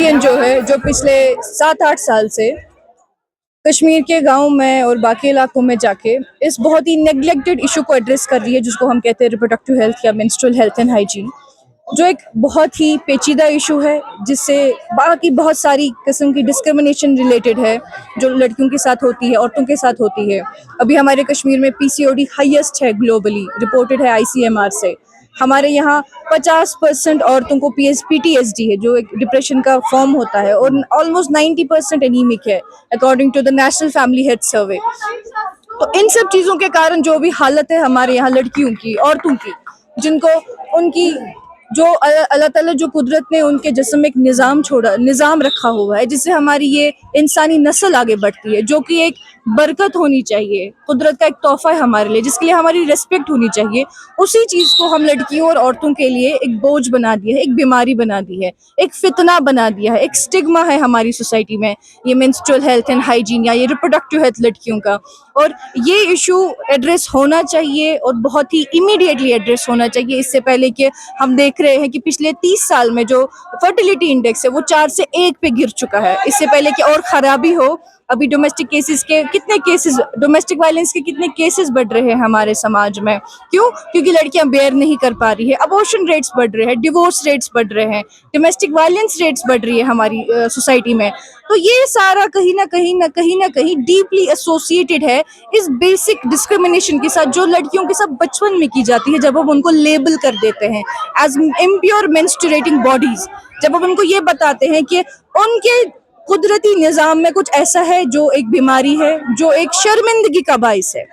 ऐसी एनजीओ है जो पिछले 7-8 साल से कश्मीर के गाँव में और बाकी इलाकों में जाके इस बहुत ही नेग्लेक्टेड इशू को एड्रेस कर रही है, जिसको हम कहते हैं रिप्रोडक्टिव हेल्थ या मेंस्ट्रुअल हेल्थ एंड हाइजीन, जो एक बहुत ही पेचीदा इशू है, जिससे बाकी बहुत सारी किस्म की डिस्क्रिमिनेशन रिलेटेड है जो लड़कियों के साथ होती है, औरतों के साथ होती है। अभी हमारे कश्मीर में पीसीओडी हाईएस्ट है ग्लोबली, रिपोर्टेड है आईसीएमआर से। हमारे यहाँ 50% औरतों को पीटीएसडी है, जो एक डिप्रेशन का फॉर्म होता है, और ऑलमोस्ट 90% एनीमिक है according to the national family health survey. तो इन सब चीज़ों के कारण जो भी हालत है हमारे यहाँ लड़कियों की, औरतों की, जिनको उनकी जो अल्लाह ताला जो कुदरत ने उनके जिस्म में एक निज़ाम रखा हुआ है, जिससे हमारी ये इंसानी नस्ल आगे बढ़ती है, जो कि एक बरकत होनी चाहिए, कुदरत का एक तोहफा है हमारे लिए, जिसके लिए हमारी रिस्पेक्ट होनी चाहिए। उसी चीज़ को हम लड़कियों और औरतों के लिए एक बोझ बना दिया है, एक बीमारी बना दी है, एक फितना बना दिया है, एक स्टिग्मा है हमारी सोसाइटी में, ये मेंस्ट्रुअल हेल्थ एंड हाइजीन या ये रिप्रोडक्टिव हेल्थ लड़कियों का। और ये इशू एड्रेस होना चाहिए और बहुत ही इमीडिएटली एड्रेस होना चाहिए, इससे पहले कि हम देख रहे हैं कि पिछले 30 साल में जो फर्टिलिटी इंडेक्स है वो 4 से 1 पे गिर चुका है। इससे पहले कि और खराबी हो, अभी डोमेस्टिक वायलेंस के कितने केसेस बढ़ रहे हैं हमारे समाज में। क्यों? क्योंकि लड़कियां बेयर नहीं कर पा रही है, अबॉर्शन रेट्स बढ़ रहे हैं, डिवोर्स रेट्स बढ़ रहे हैं, डोमेस्टिक वायलेंस रेट्स बढ़ रही है हमारी सोसाइटी में। तो ये सारा कहीं ना कहीं डीपली एसोसिएटेड है इस बेसिक डिस्क्रिमिनेशन के साथ, जो लड़कियों के साथ बचपन में की जाती है, जब हम उनको लेबल कर देते हैं एज इम्प्योर मेंस्ट्रुएटिंग बॉडीज। जब हम उनको ये बताते हैं कि उनके कुदरती निज़ाम में कुछ ऐसा है जो एक बीमारी है, जो एक शर्मिंदगी का बाइस है।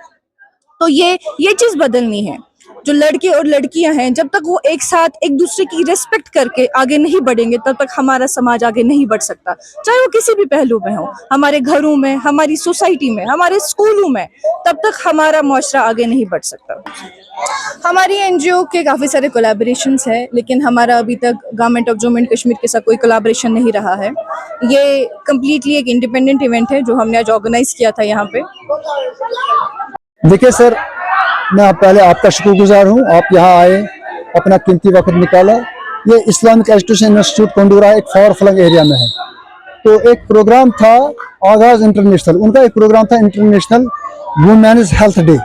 तो ये चीज़ बदलनी है। जो लड़के और लड़कियां हैं, जब तक वो एक साथ एक दूसरे की रिस्पेक्ट करके आगे नहीं बढ़ेंगे, तब तक हमारा समाज आगे नहीं बढ़ सकता, चाहे वो किसी भी पहलू में हो, हमारे घरों में, हमारी सोसाइटी में, हमारे स्कूलों में, तब तक हमारा मुआशरा आगे नहीं बढ़ सकता। हमारी एनजीओ के काफ़ी सारे कोलैबोरेशंस है, लेकिन हमारा अभी तक government of Jammu and Kashmir के साथ कोई कोलैबोरेशन नहीं रहा है। ये कम्प्लीटली एक इंडिपेंडेंट इवेंट है जो हमने आज ऑर्गेनाइज किया था यहाँ पे। देखिए सर, मैं पहले आपका शुक्रगुजार हूँ, आप यहाँ आए, अपना कीमती वक्त निकाला। ये इस्लामिक एजुकेशन इंस्टीट्यूट कोंडूरा एक फार फ्लंग एरिया में है। तो एक प्रोग्राम था आगाज़ इंटरनेशनल, उनका एक प्रोग्राम था इंटरनेशनल वुमेन्स हेल्थ डे।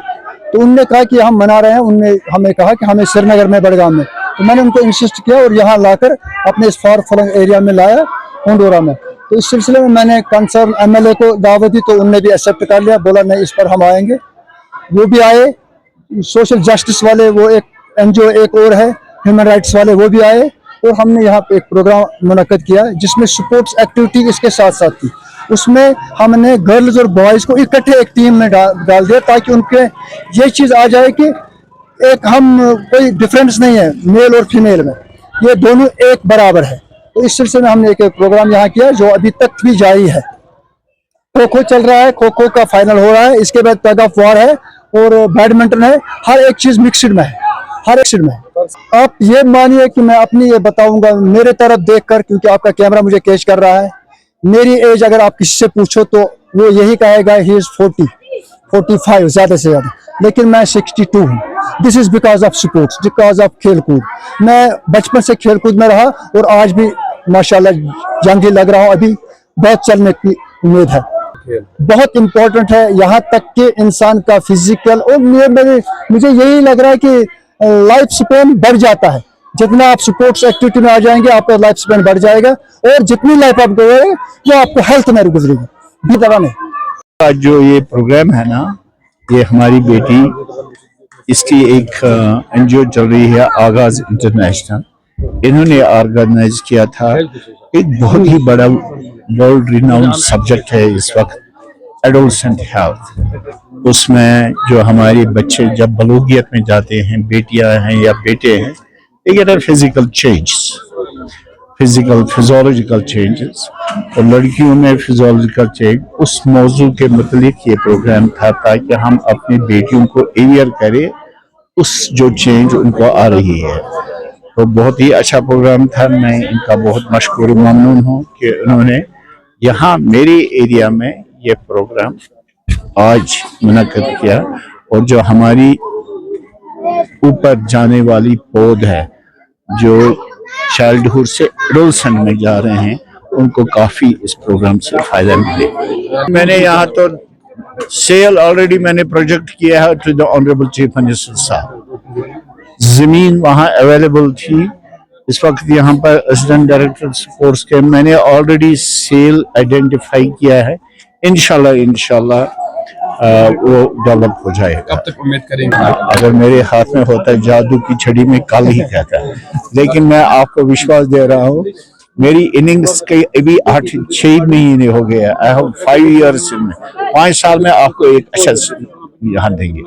तो उनने कहा कि हम मना रहे हैं, उनने हमें कहा कि हमें श्रीनगर में, बड़गाम में। तो मैंने उनको इंसिस्ट किया और यहाँ लाकर अपने इस फार फ्लंग एरिया में लाया, कोंडूरा में। तो इस सिलसिले में मैंने कंसर्न एमएलए को दावत दी, तो उनने भी एक्सेप्ट कर लिया, बोला नहीं इस पर हम आएंगे। वो भी आए, सोशल जस्टिस वाले, वो एक एनजीओ एक और है, ह्यूमन राइट्स वाले, वो भी आए, और हमने यहाँ पे एक प्रोग्राम मुनक्कद किया जिसमें स्पोर्ट्स एक्टिविटी इसके साथ साथ थी। उसमें हमने गर्ल्स और बॉयज़ को इकट्ठे एक टीम में डाल दिया, ताकि उनके ये चीज़ आ जाए कि एक हम कोई डिफरेंस नहीं है मेल और फीमेल में, ये दोनों एक बराबर है। तो इस सिलसिले में हमने एक प्रोग्राम यहाँ किया जो अभी तक भी जारी है। खो खो चल रहा है, खो खो का फाइनल हो रहा है, इसके बाद टग ऑफ वॉर है और बैडमिंटन है, हर एक चीज़ मिक्सड में है, हर एक में। आप ये मानिए कि मैं अपनी ये बताऊंगा मेरे तरफ देखकर, क्योंकि आपका कैमरा मुझे कैच कर रहा है। मेरी एज अगर आप किसी से पूछो तो वो यही कहेगा ही इज 40-45 ज़्यादा से ज़्यादा, लेकिन मैं 62 हूँ। This is because of sports, because of खेल कूद। मैं बचपन से खेल कूद में रहा और आज भी माशाल्लाह जंग ही लग रहा हूँ, अभी बहुत चलने की उम्मीद है। बहुत इम्पोर्टेंट है, यहाँ तक कि इंसान का फिजिकल, और मुझे यही लग रहा है कि लाइफ स्पेन बढ़ जाता है जितना आप स्पोर्ट्स एक्टिविटी में आ जाएंगे, आपका लाइफ स्पेन बढ़ जाएगा, और जितनी लाइफ आप गए वो आपको हेल्थ में गुजरेगी भी दवा नहीं। जो ये प्रोग्राम है ना, ये हमारी बेटी, इसकी एक एनजीओ चल रही है आगाज़ इंटरनेशनल, इन्होंने ऑर्गेनाइज किया था। एक बहुत ही बड़ा वर्ल्ड रिनाउंड सब्जेक्ट है इस वक्त, एडोलसेंट हेल्थ। उसमें जो हमारे बच्चे जब बलूगियत में जाते हैं, बेटियां हैं या बेटे हैं, they get a physical changes, physiological changes, और लड़कियों में फिजियोलॉजिकल चेंज। उस मौजू के मुतालिक ये प्रोग्राम था, ताकि हम अपनी बेटियों को अवेयर करें उस जो चेंज उनको आ रही है। तो बहुत ही अच्छा प्रोग्राम था, मैं इनका बहुत मशकूर ममनून हूँ कि उन्होंने यहाँ मेरे एरिया में ये प्रोग्राम आज मुनक्कद किया। और जो हमारी ऊपर जाने वाली पौध है, जो चाइल्डहुड से एडोलसेंट में जा रहे हैं, उनको काफ़ी इस प्रोग्राम से फ़ायदा मिले। मैंने यहाँ तो सेल ऑलरेडी मैंने प्रोजेक्ट किया है to the honourable chief minister साहब। ज़मीन वहाँ अवेलेबल थी, इस वक्त यहाँ पर असिस्टेंट डायरेक्टर स्पोर्ट्स के मैंने ऑलरेडी सेल आइडेंटिफाई किया है। इंशाल्लाह वो डेवलप हो जाएगा। कब तक उम्मीद करेंगे? अगर मेरे हाथ में होता है जादू की छड़ी में कल ही कहता है, लेकिन मैं आपको विश्वास दे रहा हूँ मेरी इनिंग्स के अभी 8-6 महीने हो गए। आई हैव 5 years, 5 साल में आपको एक अच्छा यहाँ देंगे।